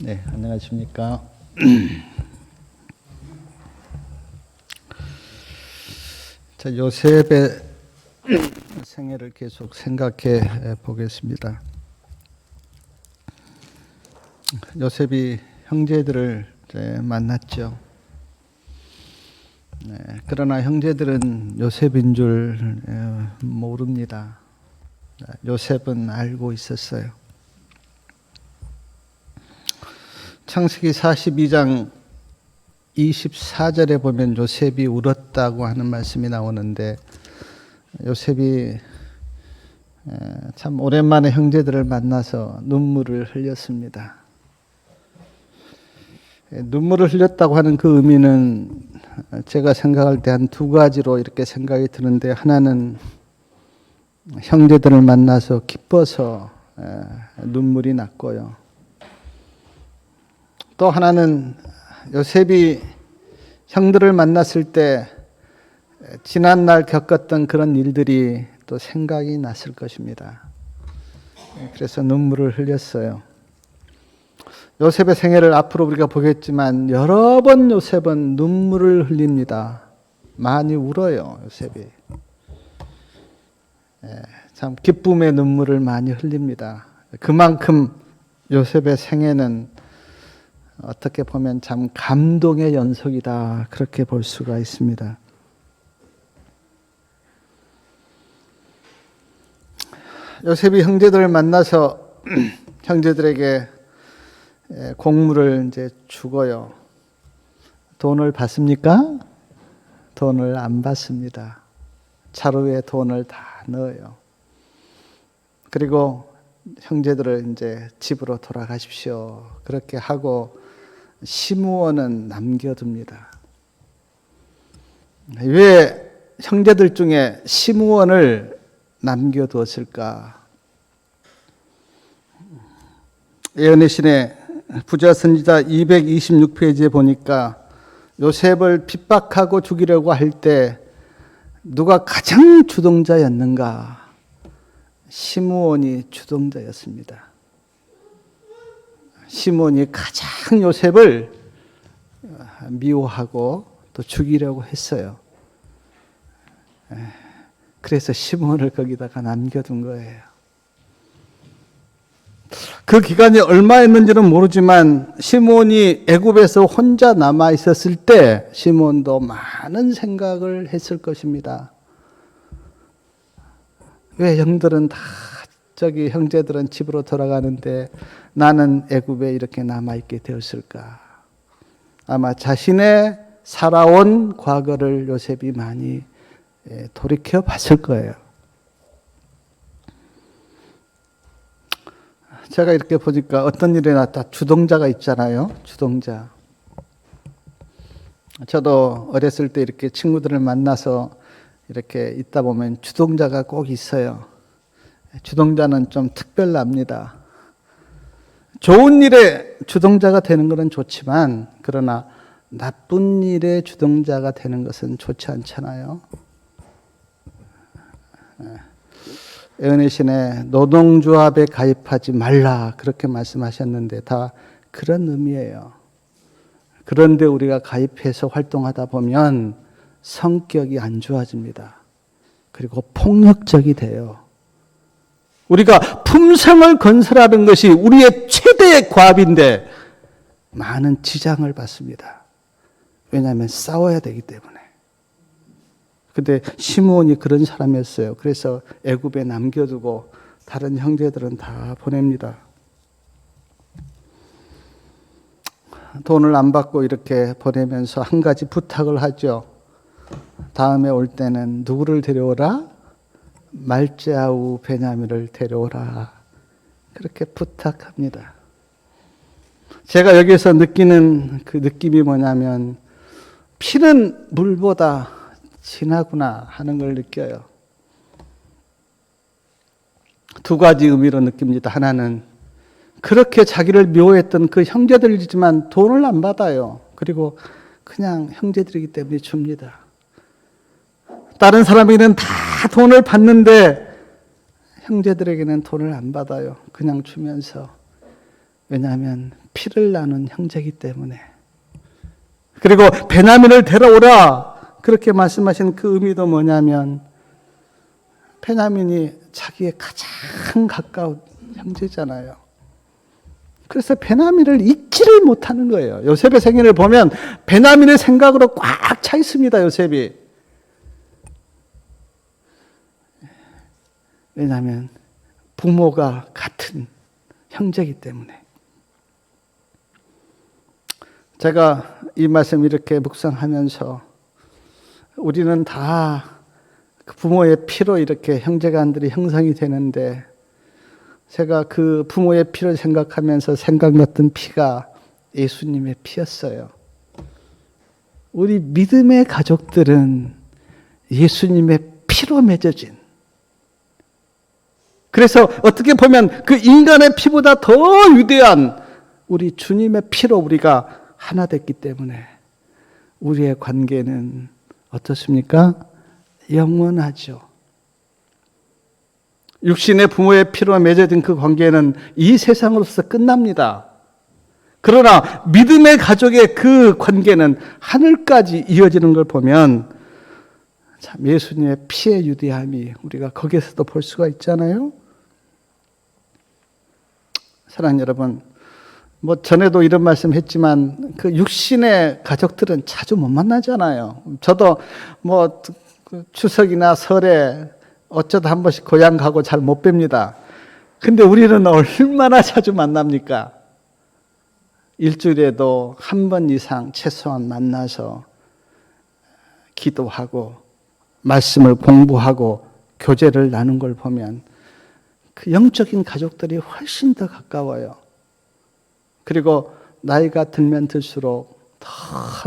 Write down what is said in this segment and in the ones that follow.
네, 안녕하십니까. 자, 요셉의 생애를 계속 생각해 보겠습니다. 요셉이 형제들을 만났죠. 네, 그러나 형제들은 요셉인 줄 모릅니다. 요셉은 알고 있었어요. 창세기 42장 24절에 보면 요셉이 울었다고 하는 말씀이 나오는데, 요셉이 참 오랜만에 형제들을 만나서 눈물을 흘렸습니다. 눈물을 흘렸다고 하는 그 의미는 제가 생각할 때 한 두 가지로 이렇게 생각이 드는데, 하나는 형제들을 만나서 기뻐서 눈물이 났고요. 또 하나는 요셉이 형들을 만났을 때 지난날 겪었던 그런 일들이 또 생각이 났을 것입니다. 그래서 눈물을 흘렸어요. 요셉의 생애를 앞으로 우리가 보겠지만 여러 번 요셉은 눈물을 흘립니다. 많이 울어요, 요셉이. 참 기쁨의 눈물을 많이 흘립니다. 그만큼 요셉의 생애는 어떻게 보면 참 감동의 연속이다, 그렇게 볼 수가 있습니다. 요셉이 형제들을 만나서 형제들에게 곡물을 이제 주고요. 돈을 받습니까? 돈을 안 받습니다. 자루에 돈을 다 넣어요. 그리고 형제들을 이제 집으로 돌아가십시오, 그렇게 하고 시므온은 남겨둡니다. 왜 형제들 중에 시므온을 남겨두었을까? 예언의 신의 부자선지자 226페이지에 보니까 요셉을 핍박하고 죽이려고 할 때 누가 가장 주동자였는가? 시므온이 주동자였습니다. 시므온이 가장 요셉을 미워하고 또 죽이려고 했어요. 그래서 시므온을 거기다가 남겨둔 거예요. 그 기간이 얼마였는지는 모르지만 시므온이 애굽에서 혼자 남아 있었을 때 시므온도 많은 생각을 했을 것입니다. 왜 형들은 다 저기 형제들은 집으로 돌아가는데 나는 애굽에 이렇게 남아있게 되었을까? 아마 자신의 살아온 과거를 요셉이 많이 돌이켜 봤을 거예요. 제가 이렇게 보니까 어떤 일이나 다 주동자가 있잖아요. 주동자. 저도 어렸을 때 이렇게 친구들을 만나서 이렇게 있다 보면 주동자가 꼭 있어요. 주동자는 좀 특별합니다. 좋은 일에 주동자가 되는 것은 좋지만, 그러나 나쁜 일에 주동자가 되는 것은 좋지 않잖아요. 예언의 신에 노동조합에 가입하지 말라, 그렇게 말씀하셨는데 다 그런 의미예요. 그런데 우리가 가입해서 활동하다 보면 성격이 안 좋아집니다. 그리고 폭력적이 돼요. 우리가 품성을 건설하는 것이 우리의 최대의 과업인데 많은 지장을 받습니다. 왜냐하면 싸워야 되기 때문에. 근데 시므온이 그런 사람이었어요. 그래서 애굽에 남겨두고 다른 형제들은 다 보냅니다. 돈을 안 받고 이렇게 보내면서 한 가지 부탁을 하죠. 다음에 올 때는 누구를 데려오라? 말제아우 베냐민을 데려오라, 그렇게 부탁합니다. 제가 여기서 느끼는 그 느낌이 뭐냐면, 피는 물보다 진하구나 하는 걸 느껴요. 두 가지 의미로 느낍니다. 하나는 그렇게 자기를 미워했던 그 형제들이지만 돈을 안 받아요. 그리고 그냥 형제들이기 때문에 줍니다. 다른 사람에게는 다 돈을 받는데 형제들에게는 돈을 안 받아요. 그냥 주면서 왜냐하면 피를 나눈 형제이기 때문에. 그리고 베냐민을 데려오라 그렇게 말씀하신 그 의미도 뭐냐면 베냐민이 자기의 가장 가까운 형제잖아요. 그래서 베냐민을 잊지를 못하는 거예요. 요셉의 생애를 보면 베냐민의 생각으로 꽉 차 있습니다. 요셉이. 왜냐하면 부모가 같은 형제이기 때문에. 제가 이 말씀 이렇게 묵상하면서 우리는 다 부모의 피로 이렇게 형제간들이 형성이 되는데 제가 그 부모의 피를 생각하면서 생각났던 피가 예수님의 피였어요. 우리 믿음의 가족들은 예수님의 피로 맺어진, 그래서 어떻게 보면 그 인간의 피보다 더 위대한 우리 주님의 피로 우리가 하나 됐기 때문에 우리의 관계는 어떻습니까? 영원하죠. 육신의 부모의 피로 맺어진 그 관계는 이 세상으로서 끝납니다. 그러나 믿음의 가족의 그 관계는 하늘까지 이어지는 걸 보면 참 예수님의 피의 유대함이 우리가 거기에서도 볼 수가 있잖아요. 사랑하는 여러분, 전에도 이런 말씀 했지만 그 육신의 가족들은 자주 못 만나잖아요. 저도 추석이나 설에 어쩌다 한 번씩 고향 가고 잘 못 뵙니다. 근데 우리는 얼마나 자주 만납니까? 일주일에도 한 번 이상 최소한 만나서 기도하고 말씀을 공부하고 교제를 나눈 걸 보면 그 영적인 가족들이 훨씬 더 가까워요. 그리고 나이가 들면 들수록 더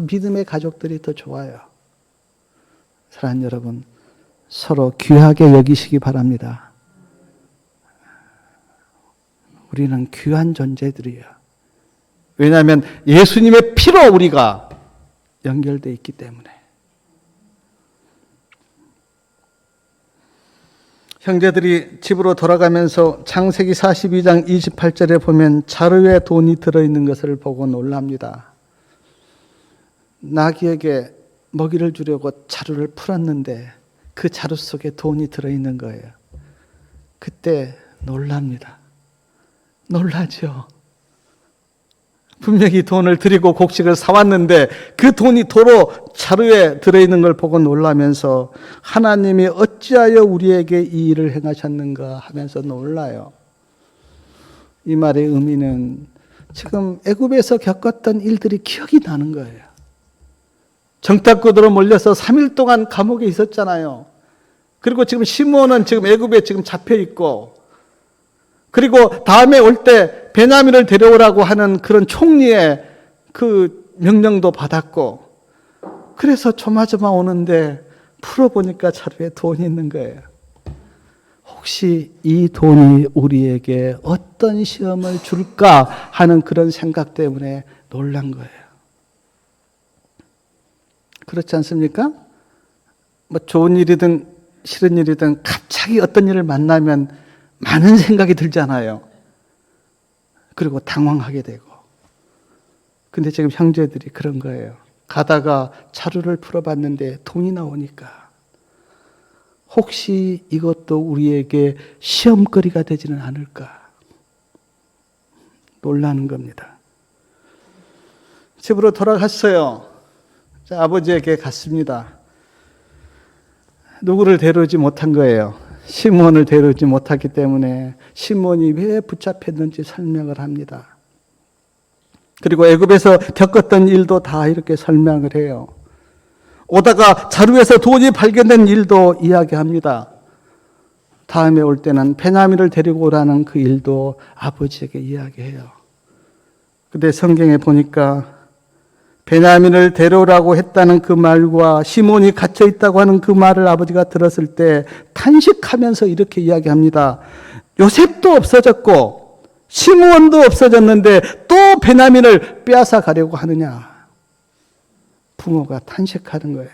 믿음의 가족들이 더 좋아요. 사랑하는 여러분, 서로 귀하게 여기시기 바랍니다. 우리는 귀한 존재들이에요. 왜냐하면 예수님의 피로 우리가 연결되어 있기 때문에. 형제들이 집으로 돌아가면서 창세기 42장 28절에 보면 자루에 돈이 들어있는 것을 보고 놀랍니다. 나귀에게 먹이를 주려고 자루를 풀었는데 그 자루 속에 돈이 들어있는 거예요. 그때 놀랍니다. 놀라죠. 분명히 돈을 드리고 곡식을 사왔는데 그 돈이 도로 자루에 들어있는 걸 보고 놀라면서 하나님이 어찌하여 우리에게 이 일을 행하셨는가 하면서 놀라요. 이 말의 의미는 지금 애굽에서 겪었던 일들이 기억이 나는 거예요. 정탐꾼으로 몰려서 3일 동안 감옥에 있었잖아요. 그리고 지금 시므온은 지금 애굽에 지금 잡혀 있고, 그리고 다음에 올 때 베냐민을 데려오라고 하는 그런 총리의 그 명령도 받았고, 그래서 조마조마 오는데 풀어보니까 자루에 돈이 있는 거예요. 혹시 이 돈이 우리에게 어떤 시험을 줄까 하는 그런 생각 때문에 놀란 거예요. 그렇지 않습니까? 좋은 일이든 싫은 일이든 갑자기 어떤 일을 만나면 많은 생각이 들잖아요. 그리고 당황하게 되고. 근데 지금 형제들이 그런 거예요. 가다가 자루를 풀어봤는데 돈이 나오니까 혹시 이것도 우리에게 시험거리가 되지는 않을까 놀라는 겁니다. 집으로 돌아갔어요. 아버지에게 갔습니다. 누구를 데려오지 못한 거예요. 시몬을 데려오지 못했기 때문에 시몬이 왜 붙잡혔는지 설명을 합니다. 그리고 애굽에서 겪었던 일도 다 이렇게 설명을 해요. 오다가 자루에서 돈이 발견된 일도 이야기합니다. 다음에 올 때는 베냐민을 데리고 오라는 그 일도 아버지에게 이야기해요. 근데 성경에 보니까 베냐민을 데려오라고 했다는 그 말과 시몬이 갇혀 있다고 하는 그 말을 아버지가 들었을 때 탄식하면서 이렇게 이야기합니다. 요셉도 없어졌고 시몬도 없어졌는데 또 베냐민을 빼앗아 가려고 하느냐. 부모가 탄식하는 거예요.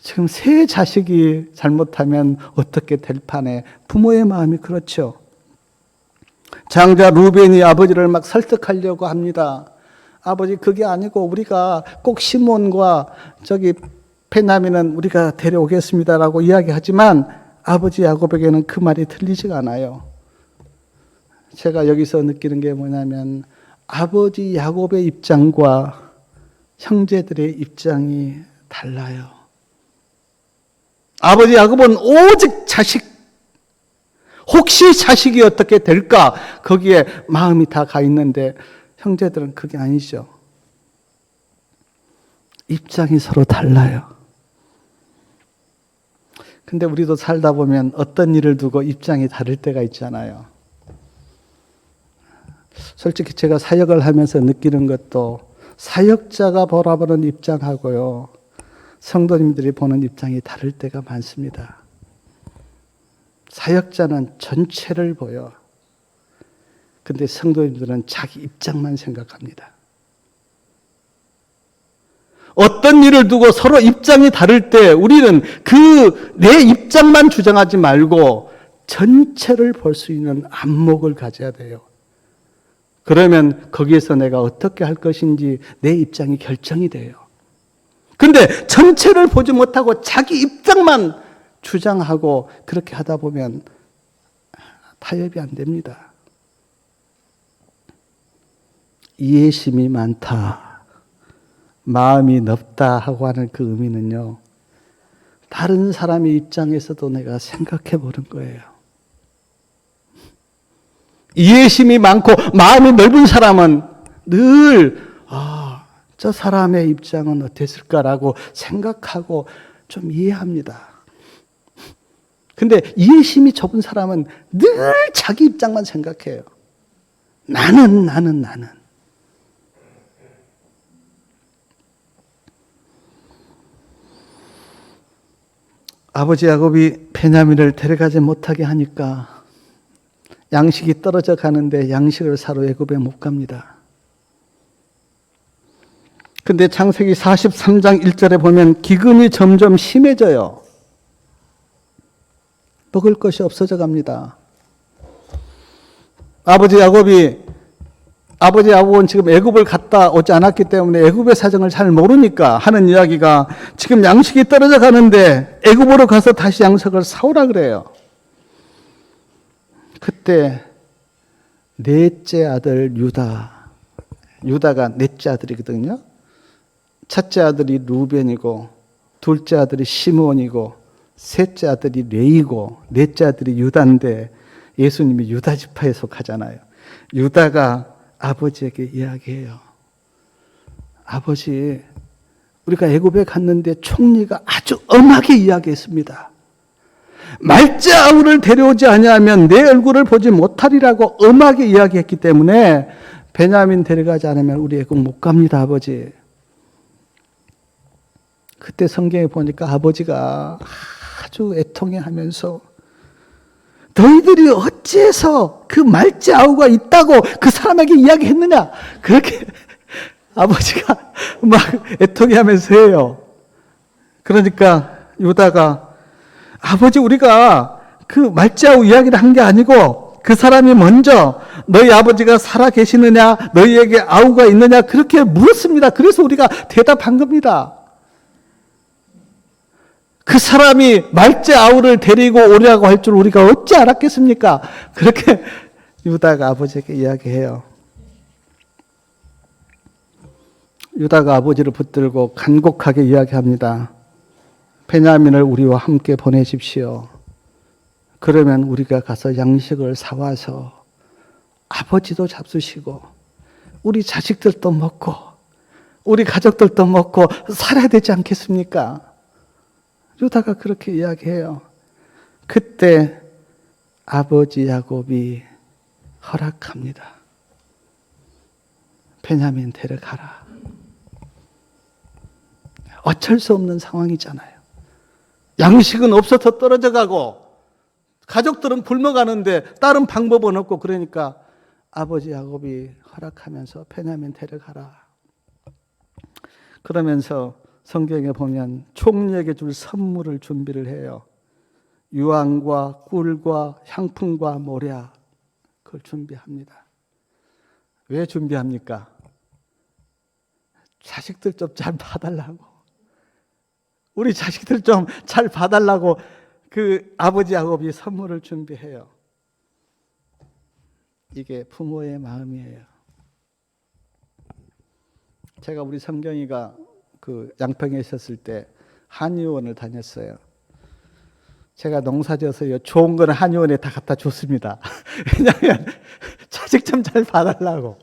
지금 세 자식이 잘못하면 어떻게 될 판에 부모의 마음이 그렇죠. 장자 루벤이 아버지를 막 설득하려고 합니다. 아버지 그게 아니고 우리가 꼭 시몬과 저기 베냐민은 우리가 데려오겠습니다라고 이야기하지만 아버지 야곱에게는 그 말이 들리지가 않아요. 제가 여기서 느끼는 게 뭐냐면 아버지 야곱의 입장과 형제들의 입장이 달라요. 아버지 야곱은 오직 자식, 혹시 자식이 어떻게 될까 거기에 마음이 다 가 있는데 형제들은 그게 아니죠. 입장이 서로 달라요. 근데 우리도 살다 보면 어떤 일을 두고 입장이 다를 때가 있잖아요. 솔직히 제가 사역을 하면서 느끼는 것도 사역자가 바라보는 입장하고요, 성도님들이 보는 입장이 다를 때가 많습니다. 사역자는 전체를 보여. 근데 성도님들은 자기 입장만 생각합니다. 어떤 일을 두고 서로 입장이 다를 때 우리는 그 내 입장만 주장하지 말고 전체를 볼 수 있는 안목을 가져야 돼요. 그러면 거기에서 내가 어떻게 할 것인지 내 입장이 결정이 돼요. 근데 전체를 보지 못하고 자기 입장만 주장하고 그렇게 하다 보면 타협이 안 됩니다. 이해심이 많다, 마음이 넓다 하고 하는 그 의미는요, 다른 사람의 입장에서도 내가 생각해 보는 거예요. 이해심이 많고 마음이 넓은 사람은 늘 저 사람의 입장은 어땠을까라고 생각하고 좀 이해합니다. 근데 이해심이 좁은 사람은 늘 자기 입장만 생각해요. 나는. 아버지 야곱이 베냐민을 데려가지 못하게 하니까 양식이 떨어져 가는데 양식을 사러 애굽에 못 갑니다. 근데 창세기 43장 1절에 보면 기근이 점점 심해져요. 먹을 것이 없어져 갑니다. 아버지 야곱은 지금 애굽을 갔다 오지 않았기 때문에 애굽의 사정을 잘 모르니까 하는 이야기가 지금 양식이 떨어져 가는데 애굽으로 가서 다시 양식을 사오라 그래요. 그때 넷째 아들 유다가 넷째 아들이거든요. 첫째 아들이 루벤이고 둘째 아들이 시므온이고 셋째 아들이 레이고 넷째 아들이 유다인데 예수님이 유다 지파에 속하잖아요. 유다가 아버지에게 이야기해요. 아버지, 우리가 애굽에 갔는데 총리가 아주 엄하게 이야기했습니다. 말째 아우를 데려오지 아니하면 내 얼굴을 보지 못하리라고 엄하게 이야기했기 때문에 베냐민 데려가지 않으면 우리 애굽 못 갑니다, 아버지. 그때 성경에 보니까 아버지가 아주 애통해하면서 너희들이 어찌해서 그 말째 아우가 있다고 그 사람에게 이야기했느냐? 그렇게 아버지가 막 애통해하면서 해요. 그러니까 유다가 아버지, 우리가 그 말째 아우 이야기를 한 게 아니고 그 사람이 먼저 너희 아버지가 살아 계시느냐, 너희에게 아우가 있느냐 그렇게 물었습니다. 그래서 우리가 대답한 겁니다. 그 사람이 말째 아우를 데리고 오려고 할 줄 우리가 어찌 알았겠습니까? 그렇게 유다가 아버지에게 이야기해요. 유다가 아버지를 붙들고 간곡하게 이야기합니다. 베냐민을 우리와 함께 보내십시오. 그러면 우리가 가서 양식을 사와서 아버지도 잡수시고 우리 자식들도 먹고 우리 가족들도 먹고 살아야 되지 않겠습니까? 유다가 그렇게 이야기해요. 그때 아버지 야곱이 허락합니다. 베냐민 데려가라. 어쩔 수 없는 상황이잖아요. 양식은 없어서 떨어져 가고 가족들은 굶어가는데 다른 방법은 없고 그러니까 아버지 야곱이 허락하면서 베냐민 데려가라. 그러면서 성경에 보면 총리에게 줄 선물을 준비를 해요. 유황과 꿀과 향품과 모략, 그걸 준비합니다. 왜 준비합니까? 자식들 좀 잘 봐달라고. 우리 자식들 좀 잘 봐달라고 그 아버지 야곱이 선물을 준비해요. 이게 부모의 마음이에요. 제가 우리 성경이가 그 양평에 있었을 때 한의원을 다녔어요. 제가 농사지어서 좋은 거는 한의원에 다 갖다 줬습니다. 왜냐하면 자식 좀 잘 봐달라고.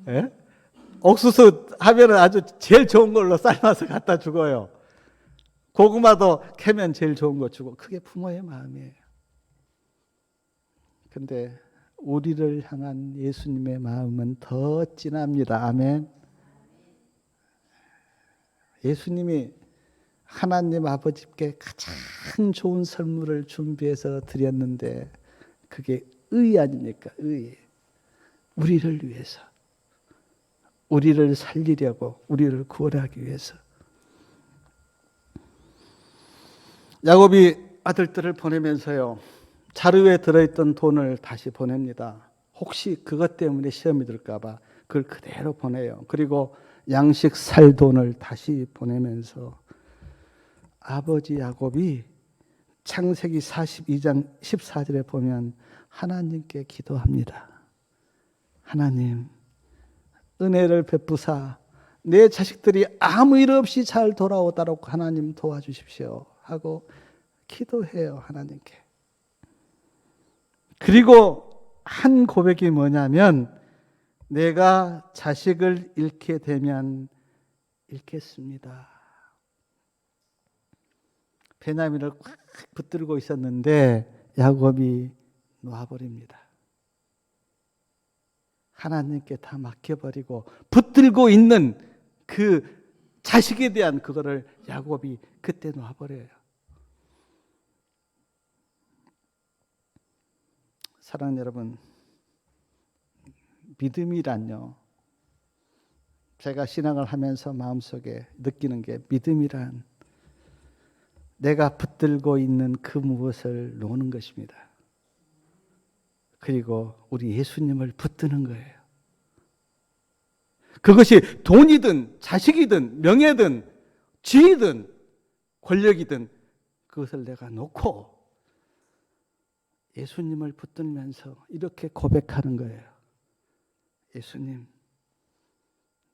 예? 옥수수 하면은 아주 제일 좋은 걸로 삶아서 갖다 주고요. 고구마도 캐면 제일 좋은 거 주고. 그게 부모의 마음이에요. 근데 우리를 향한 예수님의 마음은 더 진합니다. 아멘. 예수님이 하나님 아버지께 가장 좋은 선물을 준비해서 드렸는데 그게 의 아닙니까? 의. 우리를 위해서. 우리를 살리려고, 우리를 구원하기 위해서. 야곱이 아들들을 보내면서요, 자루에 들어있던 돈을 다시 보냅니다. 혹시 그것 때문에 시험이 들까 봐 그걸 그대로 보내요. 그리고 양식 살 돈을 다시 보내면서 아버지 야곱이 창세기 42장 14절에 보면 하나님께 기도합니다. 하나님, 은혜를 베푸사 내 자식들이 아무 일 없이 잘 돌아오도록 하나님 도와주십시오 하고 기도해요, 하나님께. 그리고 한 고백이 뭐냐면 내가 자식을 잃게 되면 잃겠습니다. 베냐민을 꽉 붙들고 있었는데 야곱이 놔버립니다. 하나님께 다 맡겨버리고 붙들고 있는 그 자식에 대한 그거를 야곱이 그때 놔버려요. 사랑하는 여러분, 믿음이란요, 제가 신앙을 하면서 마음속에 느끼는 게 믿음이란 내가 붙들고 있는 그 무엇을 놓는 것입니다. 그리고 우리 예수님을 붙드는 거예요. 그것이 돈이든 자식이든 명예든 지위든 권력이든 그것을 내가 놓고 예수님을 붙들면서 이렇게 고백하는 거예요.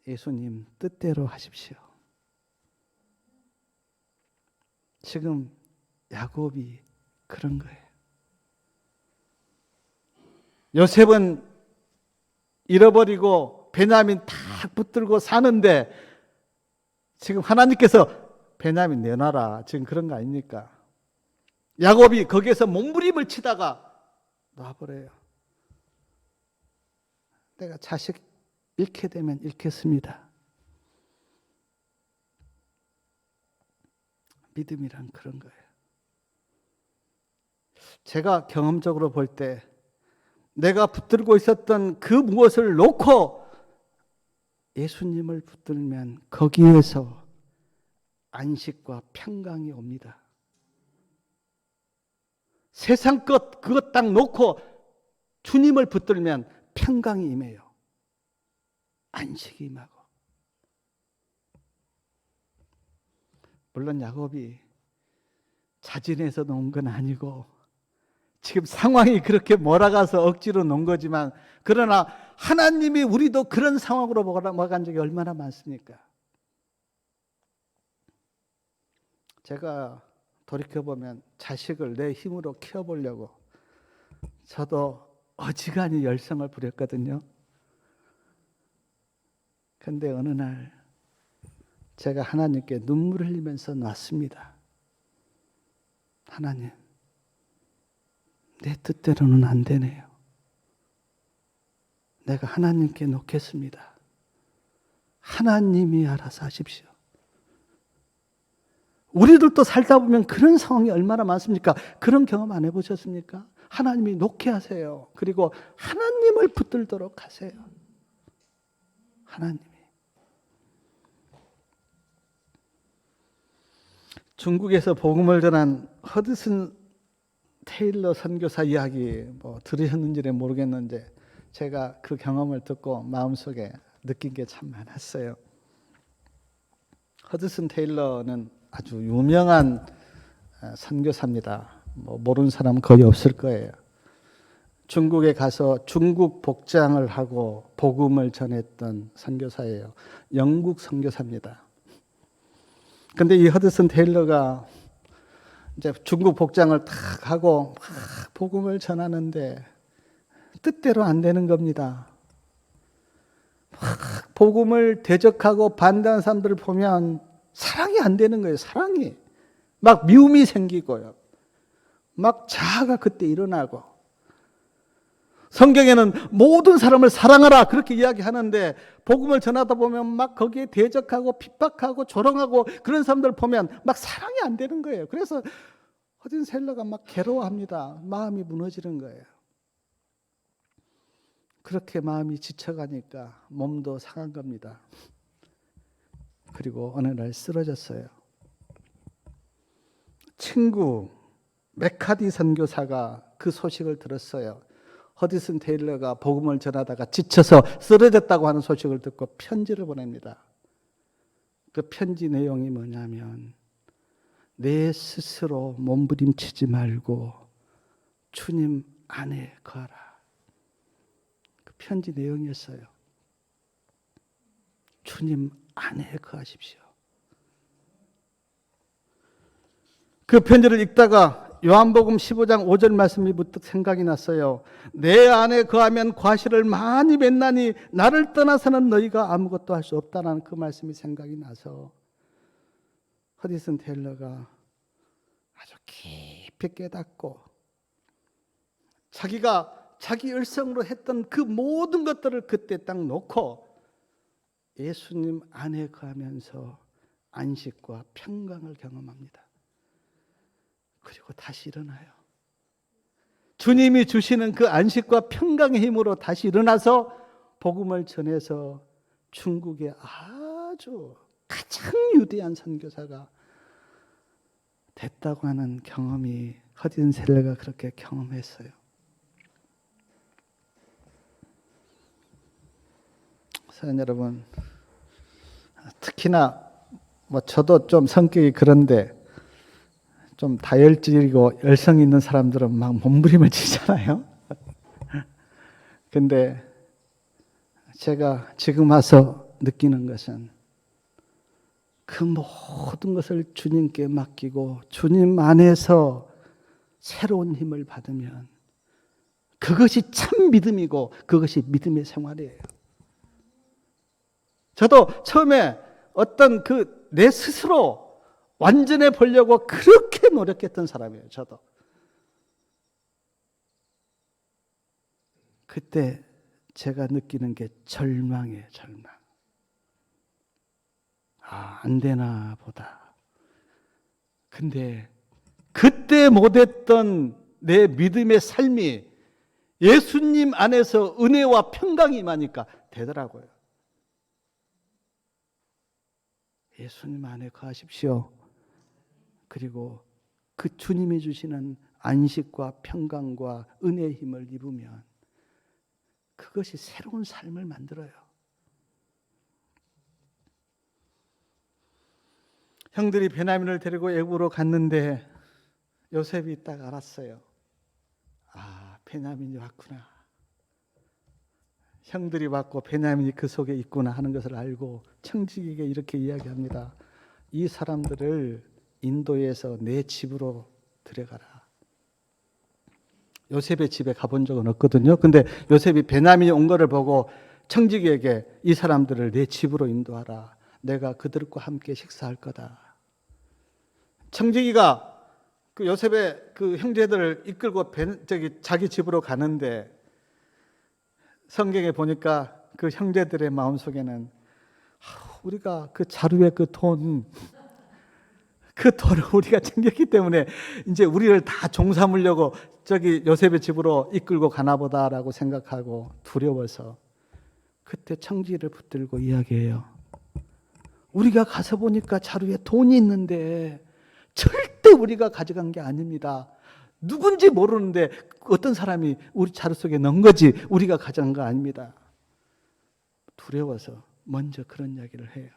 예수님 뜻대로 하십시오. 지금 야곱이 그런 거예요. 요셉은 잃어버리고 베냐민 딱 붙들고 사는데 지금 하나님께서 베냐민 내놔라, 지금 그런 거 아닙니까? 야곱이 거기에서 몸부림을 치다가 놔버려요. 내가 자식 잃게 되면 잃겠습니다. 믿음이란 그런 거예요. 제가 경험적으로 볼 때 내가 붙들고 있었던 그 무엇을 놓고 예수님을 붙들면 거기에서 안식과 평강이 옵니다. 세상 것 그것 딱 놓고 주님을 붙들면 평강이 임해요. 안식이 임하고. 물론 야곱이 자진해서 놓은 건 아니고 지금 상황이 그렇게 몰아가서 억지로 놓은 거지만, 그러나 하나님이 우리도 그런 상황으로 몰아간 적이 얼마나 많습니까? 제가 돌이켜보면 자식을 내 힘으로 키워보려고 저도 어지간히 열성을 부렸거든요. 그런데 어느 날 제가 하나님께 눈물을 흘리면서 놨습니다. 하나님, 내 뜻대로는 안 되네요. 내가 하나님께 놓겠습니다. 하나님이 알아서 하십시오. 우리들도 살다 보면 그런 상황이 얼마나 많습니까? 그런 경험 안 해보셨습니까? 하나님이 놓게 하세요. 그리고 하나님을 붙들도록 하세요. 하나님이. 중국에서 복음을 전한 허드슨 테일러 선교사 이야기 들으셨는지는 모르겠는데 제가 그 경험을 듣고 마음속에 느낀 게 참 많았어요. 허드슨 테일러는 아주 유명한 선교사입니다. 모르는 사람은 거의 없을 거예요. 중국에 가서 중국 복장을 하고 복음을 전했던 선교사예요. 영국 선교사입니다. 근데 이 허드슨 테일러가 이제 중국 복장을 탁 하고 막 복음을 전하는데 뜻대로 안 되는 겁니다. 막 복음을 대적하고 반대하는 사람들을 보면 사랑이 안 되는 거예요. 사랑이. 막 미움이 생기고요. 막 자아가 그때 일어나고. 성경에는 모든 사람을 사랑하라 그렇게 이야기하는데 복음을 전하다 보면 막 거기에 대적하고 핍박하고 조롱하고 그런 사람들 보면 막 사랑이 안 되는 거예요. 그래서 허드슨 테일러가 막 괴로워합니다. 마음이 무너지는 거예요. 그렇게 마음이 지쳐가니까 몸도 상한 겁니다. 그리고 어느 날 쓰러졌어요. 친구 메카디 선교사가 그 소식을 들었어요. 허드슨 테일러가 복음을 전하다가 지쳐서 쓰러졌다고 하는 소식을 듣고 편지를 보냅니다. 그 편지 내용이 뭐냐면 내 스스로 몸부림치지 말고 주님 안에 거하라. 그 편지 내용이었어요. 주님 안에 거하십시오. 그 편지를 읽다가 요한복음 15장 5절 말씀이 문득 생각이 났어요. 내 안에 거하면 과실을 많이 맺나니 나를 떠나서는 너희가 아무것도 할 수 없다는 그 말씀이 생각이 나서 허드슨 테일러가 아주 깊이 깨닫고 자기가 자기 일성으로 했던 그 모든 것들을 그때 딱 놓고 예수님 안에 거하면서 안식과 평강을 경험합니다. 그리고 다시 일어나요. 주님이 주시는 그 안식과 평강의 힘으로 다시 일어나서 복음을 전해서 중국의 아주 가장 위대한 선교사가 됐다고 하는 경험이 허드슨 테일러가 그렇게 경험했어요. 사연 여러분, 특히나 저도 좀 성격이 그런데 좀 다혈질이고 열성 있는 사람들은 막 몸부림을 치잖아요. 근데 제가 지금 와서 느끼는 것은 그 모든 것을 주님께 맡기고 주님 안에서 새로운 힘을 받으면 그것이 참 믿음이고 그것이 믿음의 생활이에요. 저도 처음에 어떤 내 스스로 완전해 보려고 그렇게 노력했던 사람이에요. 저도. 그때 제가 느끼는 게 절망이에요. 절망. 안 되나 보다. 근데 그때 못했던 내 믿음의 삶이 예수님 안에서 은혜와 평강이 임하니까 되더라고요. 예수님 안에 거하십시오. 그리고 그 주님이 주시는 안식과 평강과 은혜의 힘을 입으면 그것이 새로운 삶을 만들어요. 형들이 베냐민을 데리고 애굽으로 갔는데 요셉이 딱 알았어요. 베냐민이 왔구나. 형들이 왔고 베냐민이 그 속에 있구나 하는 것을 알고 청지기에게 이렇게 이야기합니다. 이 사람들을 인도에서 내 집으로 데려가라. 요셉의 집에 가본 적은 없거든요. 근데 요셉이 베냐민이 온 거를 보고 청지기에게 이 사람들을 내 집으로 인도하라. 내가 그들과 함께 식사할 거다. 청지기가 그 요셉의 그 형제들을 이끌고 자기 집으로 가는데 성경에 보니까 그 형제들의 마음속에는 우리가 그 자루의 그 돈을 우리가 챙겼기 때문에 이제 우리를 다 종 삼으려고 저기 요셉의 집으로 이끌고 가나 보다라고 생각하고 두려워서 그때 청지기를 붙들고 이야기해요. 우리가 가서 보니까 자루에 돈이 있는데 절대 우리가 가져간 게 아닙니다. 누군지 모르는데 어떤 사람이 우리 자루 속에 넣은 거지 우리가 가져간 거 아닙니다. 두려워서 먼저 그런 이야기를 해요.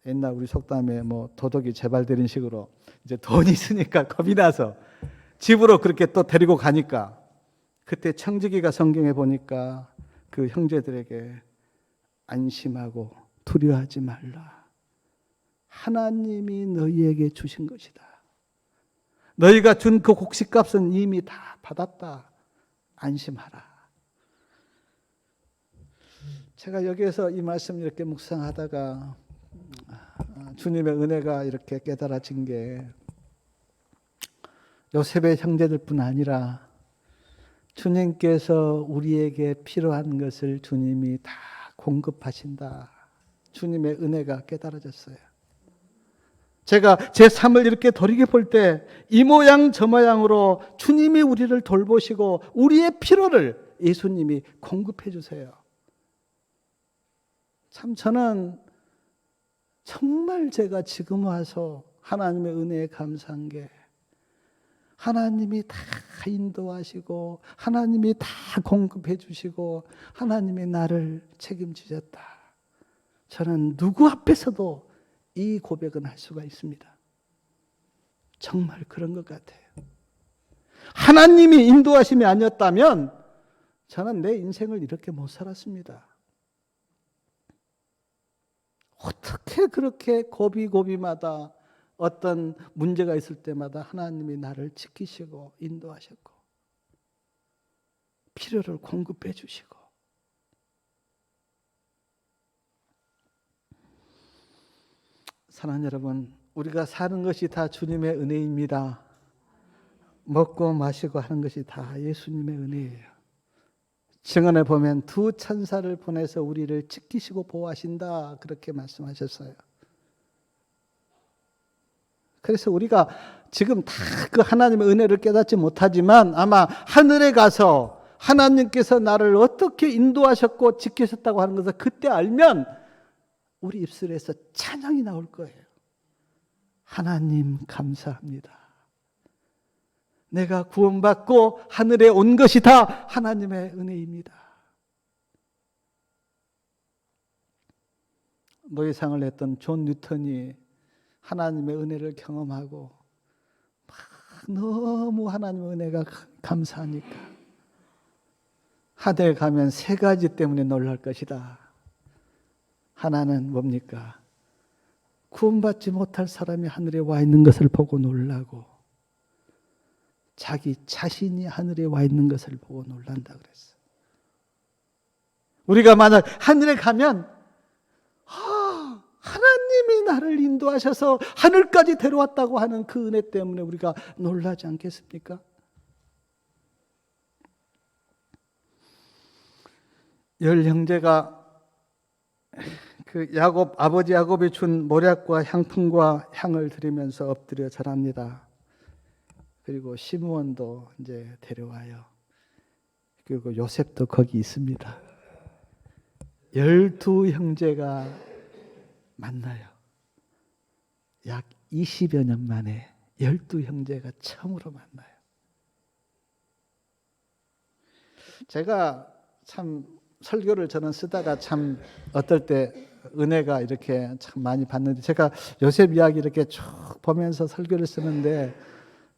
옛날 우리 속담에 뭐 도둑이 재발되는 식으로 이제 돈이 있으니까 겁이 나서 집으로 그렇게 또 데리고 가니까 그때 청지기가 성경에 보니까 그 형제들에게 안심하고 두려워하지 말라. 하나님이 너희에게 주신 것이다. 너희가 준 그 곡식값은 이미 다 받았다. 안심하라. 제가 여기에서 이 말씀 이렇게 묵상하다가 주님의 은혜가 이렇게 깨달아진 게 요셉의 형제들뿐 아니라 주님께서 우리에게 필요한 것을 주님이 다 공급하신다. 주님의 은혜가 깨달아졌어요. 제가 제 삶을 이렇게 돌이켜 볼 때 이 모양 저 모양으로 주님이 우리를 돌보시고 우리의 필요를 예수님이 공급해 주세요. 참 저는 정말 제가 지금 와서 하나님의 은혜에 감사한 게 하나님이 다 인도하시고 하나님이 다 공급해 주시고 하나님이 나를 책임지셨다. 저는 누구 앞에서도 이 고백은 할 수가 있습니다. 정말 그런 것 같아요. 하나님이 인도하심이 아니었다면 저는 내 인생을 이렇게 못 살았습니다. 어떻게 그렇게 고비고비마다 어떤 문제가 있을 때마다 하나님이 나를 지키시고 인도하셨고 필요를 공급해 주시고 사랑하는 여러분, 우리가 사는 것이 다 주님의 은혜입니다. 먹고 마시고 하는 것이 다 예수님의 은혜예요. 증언에 보면 두 천사를 보내서 우리를 지키시고 보호하신다 그렇게 말씀하셨어요. 그래서 우리가 지금 다 그 하나님의 은혜를 깨닫지 못하지만 아마 하늘에 가서 하나님께서 나를 어떻게 인도하셨고 지키셨다고 하는 것을 그때 알면 우리 입술에서 찬양이 나올 거예요. 하나님 감사합니다. 내가 구원받고 하늘에 온 것이 다 하나님의 은혜입니다. 노예상을 했던 존 뉴턴이 하나님의 은혜를 경험하고 막 너무 하나님의 은혜가 감사하니까 하늘에 가면 세 가지 때문에 놀랄 것이다. 하나는 뭡니까? 구원받지 못할 사람이 하늘에 와 있는 것을 보고 놀라고 자기 자신이 하늘에 와 있는 것을 보고 놀란다 그랬어요. 우리가 만약 하늘에 가면 하나님이 나를 인도하셔서 하늘까지 데려왔다고 하는 그 은혜 때문에 우리가 놀라지 않겠습니까? 열 형제가 그 아버지 야곱이 준 모략과 향품과 향을 드리면서 엎드려 절합니다. 그리고 시므온도 이제 데려와요. 그리고 요셉도 거기 있습니다. 12 형제가 만나요. 약 20여 년 만에 12 형제가 처음으로 만나요. 제가 참 설교를 저는 쓰다가 참 어떨 때 은혜가 이렇게 참 많이 받는데 제가 요셉 이야기 이렇게 쭉 보면서 설교를 쓰는데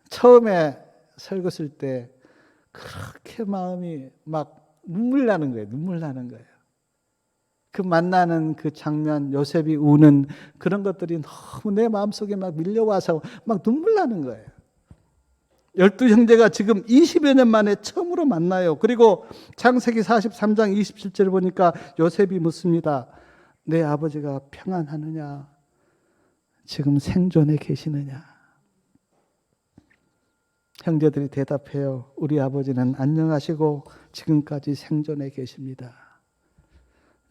처음에 설교 쓸 때 그렇게 마음이 막 눈물 나는 거예요. 눈물 나는 거예요. 그 만나는 그 장면, 요셉이 우는 그런 것들이 너무 내 마음속에 막 밀려와서 막 눈물 나는 거예요. 12 형제가 지금 20여 년 만에 처음으로 만나요. 그리고 창세기 43장 27절 보니까 요셉이 묻습니다. 내 아버지가 평안하느냐? 지금 생존해 계시느냐? 형제들이 대답해요. 우리 아버지는 안녕하시고 지금까지 생존해 계십니다.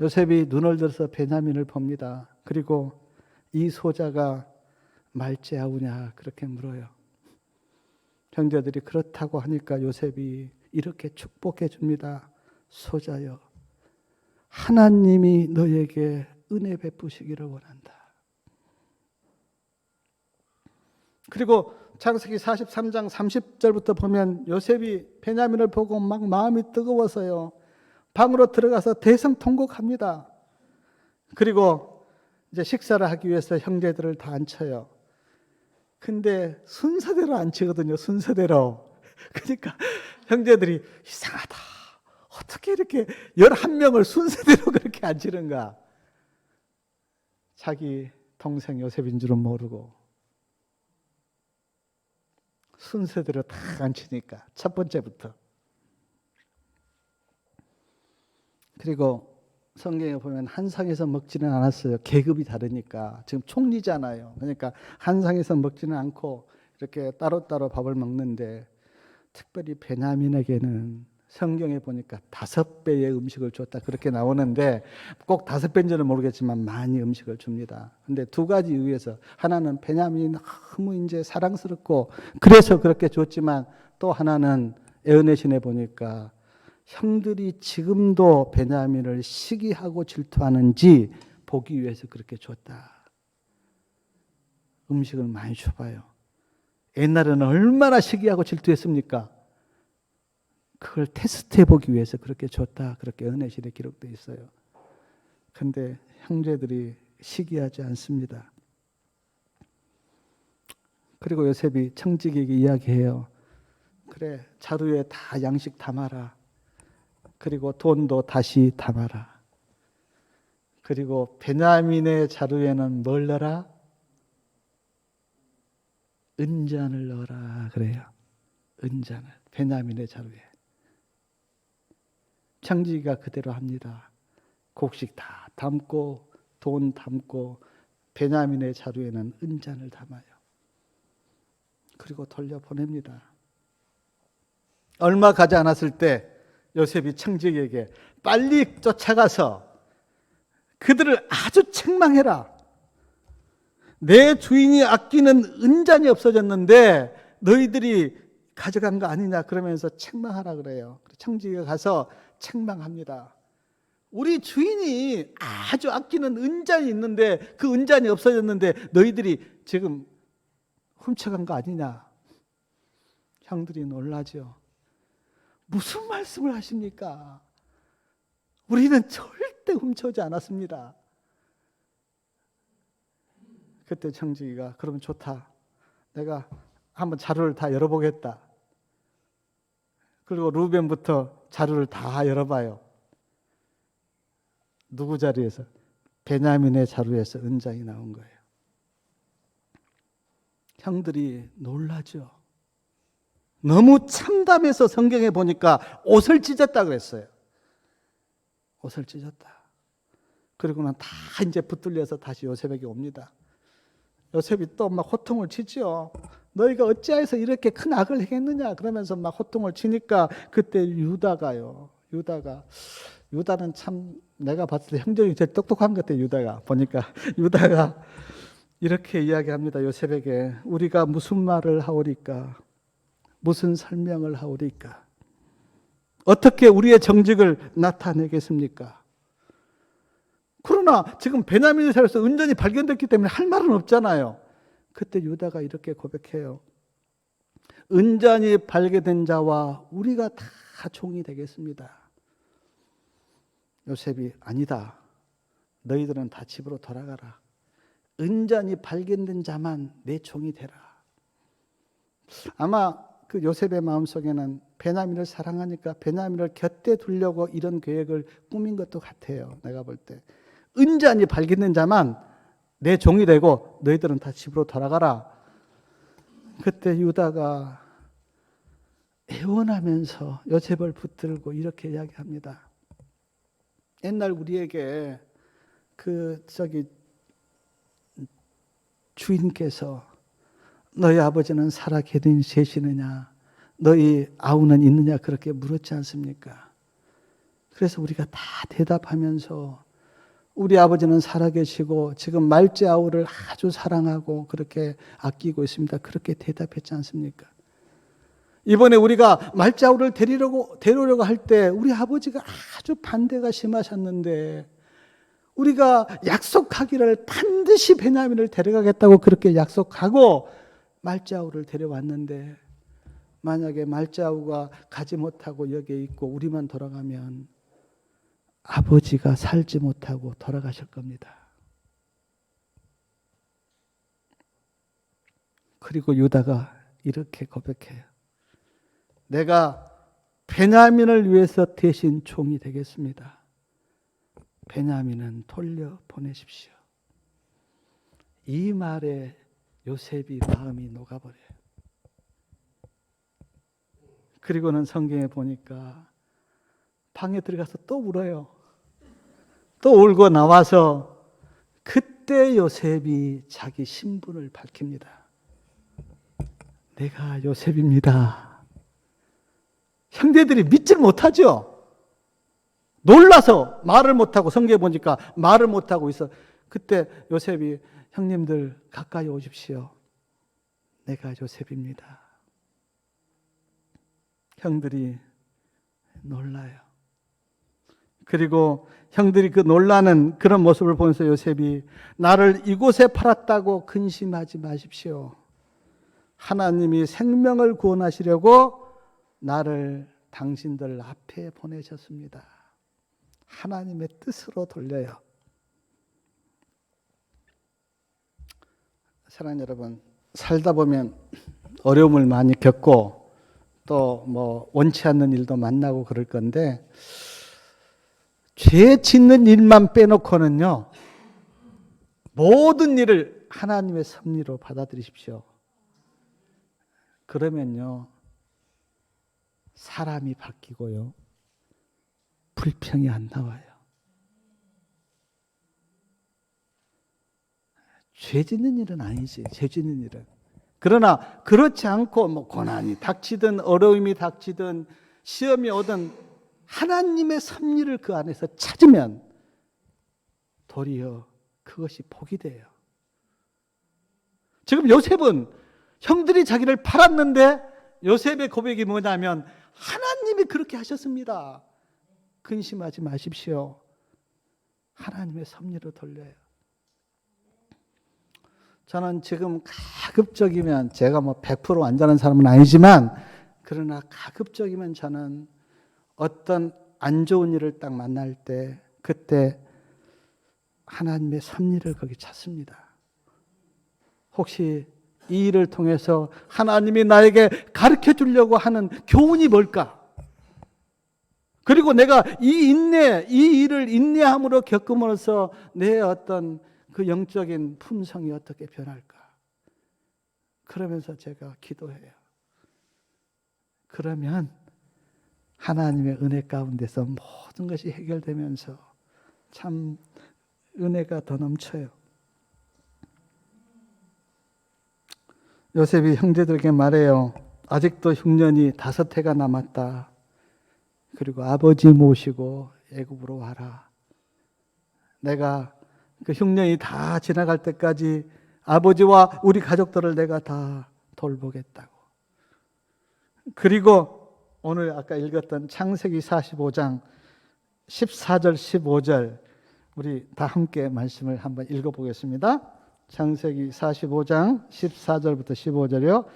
요셉이 눈을 들어서 베냐민을 봅니다. 그리고 이 소자가 말째하우냐 그렇게 물어요. 형제들이 그렇다고 하니까 요셉이 이렇게 축복해 줍니다. 소자여, 하나님이 너에게 은혜 베푸시기를 원한다. 그리고 창세기 43장 30절부터 보면 요셉이 베냐민을 보고 막 마음이 뜨거워서요, 방으로 들어가서 대성통곡합니다. 그리고 이제 식사를 하기 위해서 형제들을 다 앉혀요. 근데 순서대로 앉히거든요. 순서대로. 그러니까 형제들이 이상하다, 어떻게 이렇게 11명을 순서대로 그렇게 앉히는가. 자기 동생 요셉인 줄은 모르고 순서대로 다 앉히니까, 첫 번째부터. 그리고 성경에 보면 한 상에서 먹지는 않았어요. 계급이 다르니까. 지금 총리잖아요. 그러니까 한 상에서 먹지는 않고 이렇게 따로따로 밥을 먹는데, 특별히 베냐민에게는 성경에 보니까 5배의 음식을 줬다 그렇게 나오는데, 꼭 5배인지는 모르겠지만 많이 음식을 줍니다. 근데 두 가지 이유에서, 하나는 베냐민이 너무 이제 사랑스럽고 그래서 그렇게 줬지만, 또 하나는 에어내신에 보니까 형들이 지금도 베냐민을 시기하고 질투하는지 보기 위해서 그렇게 줬다. 음식을 많이 줘봐요. 옛날에는 얼마나 시기하고 질투했습니까? 그걸 테스트해 보기 위해서 그렇게 줬다, 그렇게 은혜실에 기록되어 있어요. 그런데 형제들이 시기하지 않습니다. 그리고 요셉이 청지기에게 이야기해요. 그래, 자루에 다 양식 담아라. 그리고 돈도 다시 담아라. 그리고 베냐민의 자루에는 뭘 넣어라? 은잔을 넣어라 그래요. 은잔을, 베냐민의 자루에. 청지기가 그대로 합니다. 곡식 다 담고 돈 담고 베냐민의 자루에는 은잔을 담아요. 그리고 돌려보냅니다. 얼마 가지 않았을 때 요셉이 청지기에게 빨리 쫓아가서 그들을 아주 책망해라. 내 주인이 아끼는 은잔이 없어졌는데 너희들이 가져간 거 아니냐, 그러면서 책망하라 그래요. 청지기가 가서 책망합니다. 우리 주인이 아주 아끼는 은잔이 있는데 그 은잔이 없어졌는데 너희들이 지금 훔쳐간 거 아니냐. 형들이 놀라죠. 무슨 말씀을 하십니까? 우리는 절대 훔쳐오지 않았습니다. 그때 청지기가 그러면 좋다, 내가 한번 자루를 다 열어보겠다. 그리고 루벤부터 자루를 다 열어봐요. 누구 자리에서? 베냐민의 자루에서 은장이 나온 거예요. 형들이 놀라죠. 너무 참담해서 성경에 보니까 옷을 찢었다 그랬어요. 옷을 찢었다. 그리고는 다 이제 붙들려서 다시 요셉에게 옵니다. 요셉이 또 막 호통을 치죠. 너희가 어찌하여서 이렇게 큰 악을 행했느냐 그러면서 막 호통을 치니까, 그때 유다가요. 유다는 참 내가 봤을 때 형제중에 제일 똑똑한 것 같아요. 유다가 보니까 유다가 이렇게 이야기합니다. 요셉에게 우리가 무슨 말을 하오리까? 무슨 설명을 하오리까? 어떻게 우리의 정직을 나타내겠습니까? 그러나 지금 베냐민의 자루에서 은전이 발견됐기 때문에 할 말은 없잖아요. 그때 유다가 이렇게 고백해요. 은전이 발견된 자와 우리가 다 종이 되겠습니다. 요셉이 아니다, 너희들은 다 집으로 돌아가라. 은전이 발견된 자만 내 종이 되라. 아마 그 요셉의 마음속에는 베냐민을 사랑하니까 베냐민을 곁에 두려고 이런 계획을 꾸민 것도 같아요. 내가 볼 때 은잔이 발견된 자만 내 종이 되고 너희들은 다 집으로 돌아가라. 그때 유다가 애원하면서 요셉을 붙들고 이렇게 이야기합니다. 옛날 우리에게 주인께서 너희 아버지는 살아 계시느냐, 너희 아우는 있느냐 그렇게 물었지 않습니까? 그래서 우리가 다 대답하면서 우리 아버지는 살아계시고 지금 말째 아우를 아주 사랑하고 그렇게 아끼고 있습니다, 그렇게 대답했지 않습니까? 이번에 우리가 말째 아우를 데려오려고 할 때 우리 아버지가 아주 반대가 심하셨는데, 우리가 약속하기를 반드시 베냐민을 데려가겠다고 그렇게 약속하고 말자우를 데려왔는데 만약에 말자우가 가지 못하고 여기에 있고 우리만 돌아가면 아버지가 살지 못하고 돌아가실 겁니다. 그리고 유다가 이렇게 고백해요. 내가 베냐민을 위해서 대신 종이 되겠습니다. 베냐민은 돌려보내십시오. 이 말에 요셉이 마음이 녹아버려요. 그리고는 성경에 보니까 방에 들어가서 또 울어요. 또 울고 나와서 그때 요셉이 자기 신분을 밝힙니다. 내가 요셉입니다. 형제들이 믿질 못하죠. 놀라서 말을 못하고 성경에 보니까 말을 못하고 있어. 그때 요셉이 형님들 가까이 오십시오. 내가 요셉입니다. 형들이 놀라요. 그리고 형들이 그 놀라는 그런 모습을 보면서 요셉이 나를 이곳에 팔았다고 근심하지 마십시오. 하나님이 생명을 구원하시려고 나를 당신들 앞에 보내셨습니다. 하나님의 뜻으로 돌려요. 사랑하는 여러분, 살다 보면 어려움을 많이 겪고 또 뭐 원치 않는 일도 만나고 그럴 건데 죄 짓는 일만 빼놓고는요, 모든 일을 하나님의 섭리로 받아들이십시오. 그러면요, 사람이 바뀌고요, 불평이 안 나와요. 죄 짓는 일은 아니지, 죄 짓는 일은. 그러나 그렇지 않고 뭐 고난이 닥치든 어려움이 닥치든 시험이 오든 하나님의 섭리를 그 안에서 찾으면 도리어 그것이 복이 돼요. 지금 요셉은 형들이 자기를 팔았는데 요셉의 고백이 뭐냐면 하나님이 그렇게 하셨습니다. 근심하지 마십시오. 하나님의 섭리로 돌려요. 저는 지금 가급적이면, 제가 뭐 100% 완전한 사람은 아니지만 그러나 가급적이면 저는 어떤 안 좋은 일을 딱 만날 때 그때 하나님의 섭리를 거기 찾습니다. 혹시 이 일을 통해서 하나님이 나에게 가르쳐 주려고 하는 교훈이 뭘까? 그리고 내가 이 일을 인내함으로 겪음으로써 내 어떤 그 영적인 품성이 어떻게 변할까? 그러면서 제가 기도해요. 그러면 하나님의 은혜 가운데서 모든 것이 해결되면서 참 은혜가 더 넘쳐요. 요셉이 형제들에게 말해요. 아직도 흉년이 5해가 남았다. 그리고 아버지 모시고 애굽으로 와라. 내가 그 흉년이 다 지나갈 때까지 아버지와 우리 가족들을 내가 다 돌보겠다고. 그리고 오늘 아까 읽었던 창세기 45장 14절 15절 우리 다 함께 말씀을 한번 읽어보겠습니다. 창세기 45장 14절부터 15절이요.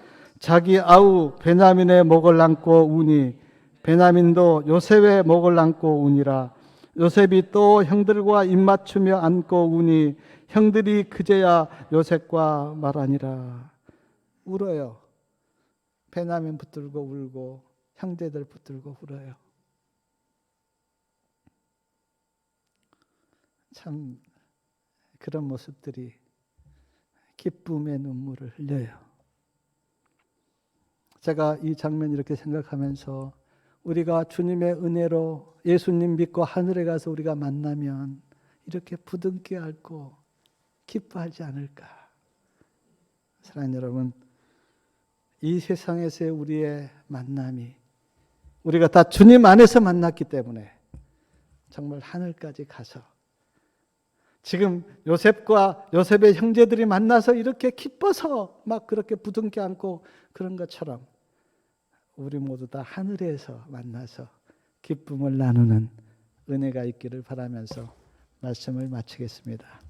자기 아우 베냐민의 목을 안고 우니 베냐민도 요셉의 목을 안고 우니라. 요셉이 또 형들과 입맞추며 안고 우니 형들이 그제야 요셉과 말하니라. 울어요. 베냐민 붙들고 울고 형제들 붙들고 울어요. 참 그런 모습들이 기쁨의 눈물을 흘려요. 제가 이 장면 이렇게 생각하면서 우리가 주님의 은혜로 예수님 믿고 하늘에 가서 우리가 만나면 이렇게 부둥켜 안고 기뻐하지 않을까. 사랑하는 여러분, 이 세상에서의 우리의 만남이 우리가 다 주님 안에서 만났기 때문에 정말 하늘까지 가서 지금 요셉과 요셉의 형제들이 만나서 이렇게 기뻐서 막 그렇게 부둥켜 안고 그런 것처럼 우리 모두 다 하늘에서 만나서 기쁨을 나누는 은혜가 있기를 바라면서 말씀을 마치겠습니다.